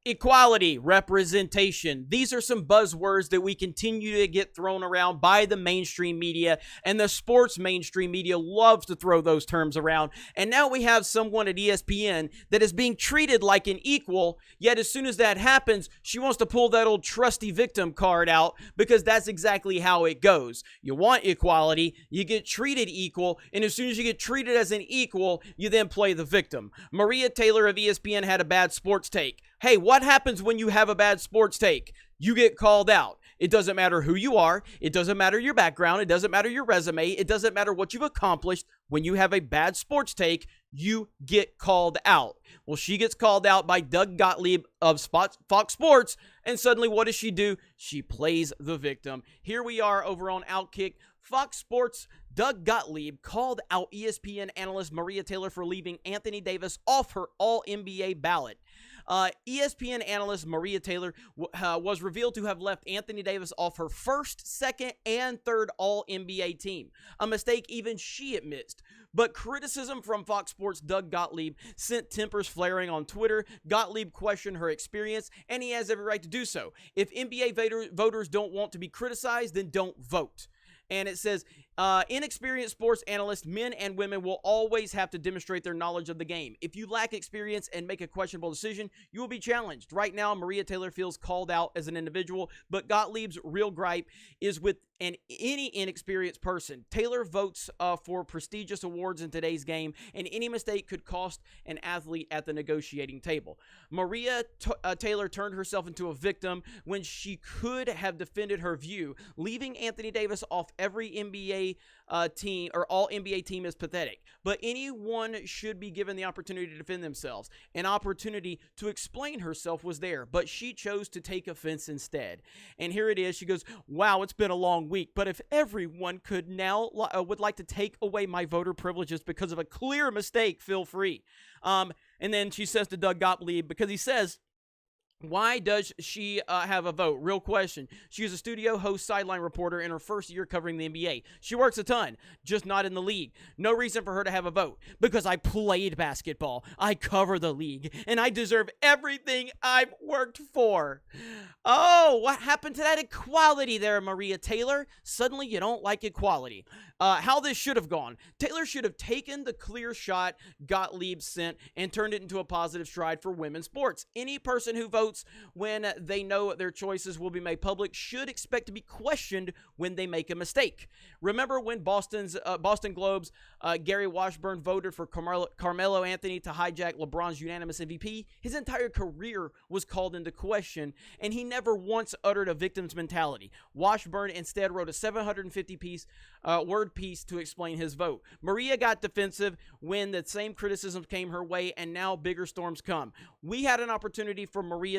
Equality, representation. These are some buzzwords that we continue to get thrown around by the mainstream media, and the sports mainstream media loves to throw those terms around. And now we have someone at ESPN that is being treated like an equal, yet as soon as that happens, she wants to pull that old trusty victim card out, because that's exactly how it goes. You want equality, you get treated equal, and as soon as you get treated as an equal, you then play the victim. Maria Taylor of ESPN had a bad sports take. Hey, what happens when you have a bad sports take? You get called out. It doesn't matter who you are. It doesn't matter your background. It doesn't matter your resume. It doesn't matter what you've accomplished. When you have a bad sports take, you get called out. Well, she gets called out by Doug Gottlieb of Fox Sports, and suddenly what does she do? She plays the victim. Here we are over on Outkick. Fox Sports' Doug Gottlieb called out ESPN analyst Maria Taylor for leaving Anthony Davis off her All-NBA ballot. ESPN analyst Maria Taylor was revealed to have left Anthony Davis off her first, second, and third All-NBA team, a mistake even she admits. But criticism from Fox Sports' Doug Gottlieb sent tempers flaring on Twitter. Gottlieb questioned her experience, and he has every right to do so. If NBA voters don't want to be criticized, then don't vote. And it says, inexperienced sports analysts, men and women, will always have to demonstrate their knowledge of the game. If you lack experience and make a questionable decision, you will be challenged. Right now, Maria Taylor feels called out as an individual, but Gottlieb's real gripe is with any inexperienced person. Taylor votes for prestigious awards in today's game, and any mistake could cost an athlete at the negotiating table. Maria Taylor turned herself into a victim when she could have defended her view. Leaving Anthony Davis off every NBA team or all NBA team is pathetic, but anyone should be given the opportunity to defend themselves. An opportunity to explain herself was there, but she chose to take offense instead. And here it is. She goes, wow, it's been a long week, but if everyone could now would like to take away my voter privileges because of a clear mistake, feel free. And then she says to Doug Gottlieb, because he says, why does she have a vote? Real question. She is a studio host, sideline reporter in her first year covering the NBA. She works a ton, just not in the league. No reason for her to have a vote. Because I played basketball, I cover the league, and I deserve everything I've worked for. Oh, what happened to that equality there, Maria Taylor? Suddenly you don't like equality. How this should have gone. Taylor should have taken the clear shot Gottlieb sent and turned it into a positive stride for women's sports. Any person who votes when they know their choices will be made public should expect to be questioned when they make a mistake. Remember when Boston Globe's Gary Washburn voted for Carmelo Anthony to hijack LeBron's unanimous MVP? His entire career was called into question, and he never once uttered a victim's mentality. Washburn instead wrote a 750-word piece to explain his vote. Maria got defensive when the same criticisms came her way, and now bigger storms come. We had an opportunity for Maria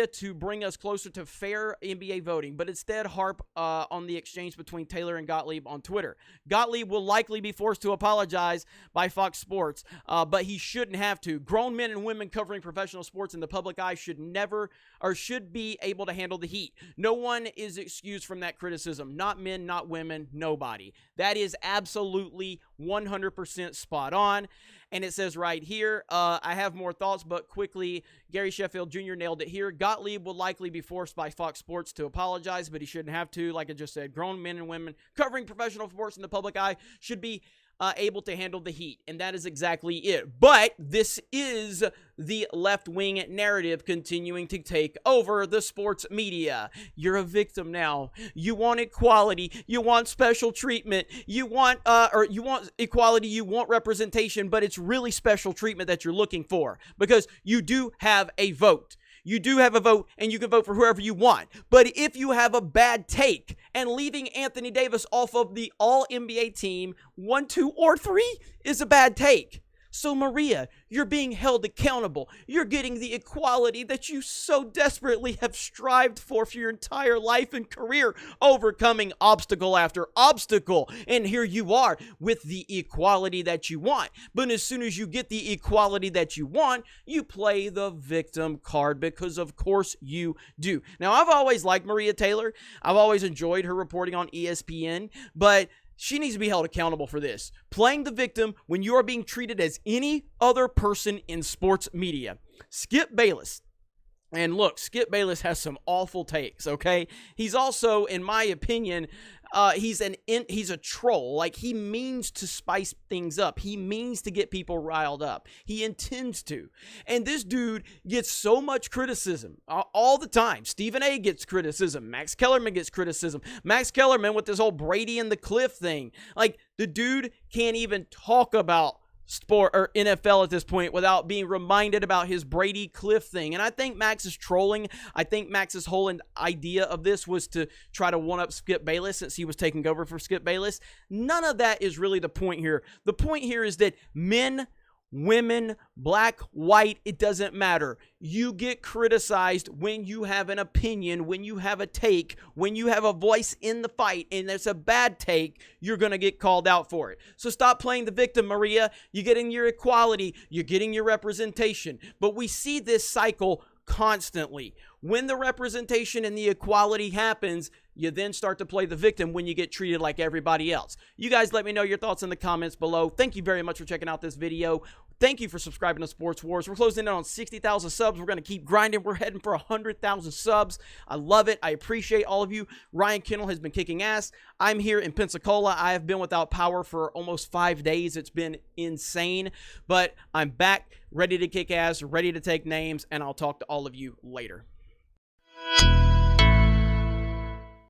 to bring us closer to fair NBA voting, but instead harp on the exchange between Taylor and Gottlieb on Twitter. Gottlieb will likely be forced to apologize by Fox Sports, but he shouldn't have to. Grown men and women covering professional sports in the public eye should be able to handle the heat. No one is excused from that criticism. Not men, not women, nobody. That is absolutely 100% spot on. And it says right here, I have more thoughts, but quickly, Gary Sheffield Jr. nailed it here. Gottlieb will likely be forced by Fox Sports to apologize, but he shouldn't have to. Like I just said, grown men and women covering professional sports in the public eye should be able to handle the heat, and that is exactly it. But this is the left-wing narrative continuing to take over the sports media. You're a victim now. You want equality. You want special treatment. You want equality. You want representation, but it's really special treatment that you're looking for, because you do have a vote. You do have a vote, and you can vote for whoever you want. But if you have a bad take, and leaving Anthony Davis off of the All-NBA team 1, 2, or 3 is a bad take. So Maria, you're being held accountable. You're getting the equality that you so desperately have strived for your entire life and career, overcoming obstacle after obstacle. And here you are with the equality that you want. But as soon as you get the equality that you want, you play the victim card, because of course you do. Now, I've always liked Maria Taylor. I've always enjoyed her reporting on ESPN, but she needs to be held accountable for this. Playing the victim when you are being treated as any other person in sports media. Skip Bayless. And look, Skip Bayless has some awful takes, okay? He's also, in my opinion, he's a troll. Like, he means to spice things up. He means to get people riled up. He intends to. And this dude gets so much criticism all the time. Stephen A gets criticism. Max Kellerman gets criticism. Max Kellerman with this whole Brady and the Cliff thing. Like, the dude can't even talk about sport or NFL at this point without being reminded about his Brady Cliff thing. And I think Max is trolling. I think Max's whole idea of this was to try to one-up Skip Bayless since he was taking over for Skip Bayless. None of that is really the point here. The point here is that men, women, black, white, it doesn't matter. You get criticized when you have an opinion, when you have a take, when you have a voice in the fight, and it's a bad take, you're going to get called out for it. So stop playing the victim, Maria. You're getting your equality. You're getting your representation. But we see this cycle constantly. When the representation and the equality happens, you then start to play the victim when you get treated like everybody else. You guys let me know your thoughts in the comments below. Thank you very much for checking out this video. Thank you for subscribing to Sports Wars. We're closing in on 60,000 subs. We're going to keep grinding. We're heading for 100,000 subs. I love it. I appreciate all of you. Ryan Kinel has been kicking ass. I'm here in Pensacola. I have been without power for almost 5 days. It's been insane, but I'm back, ready to kick ass, ready to take names, and I'll talk to all of you later.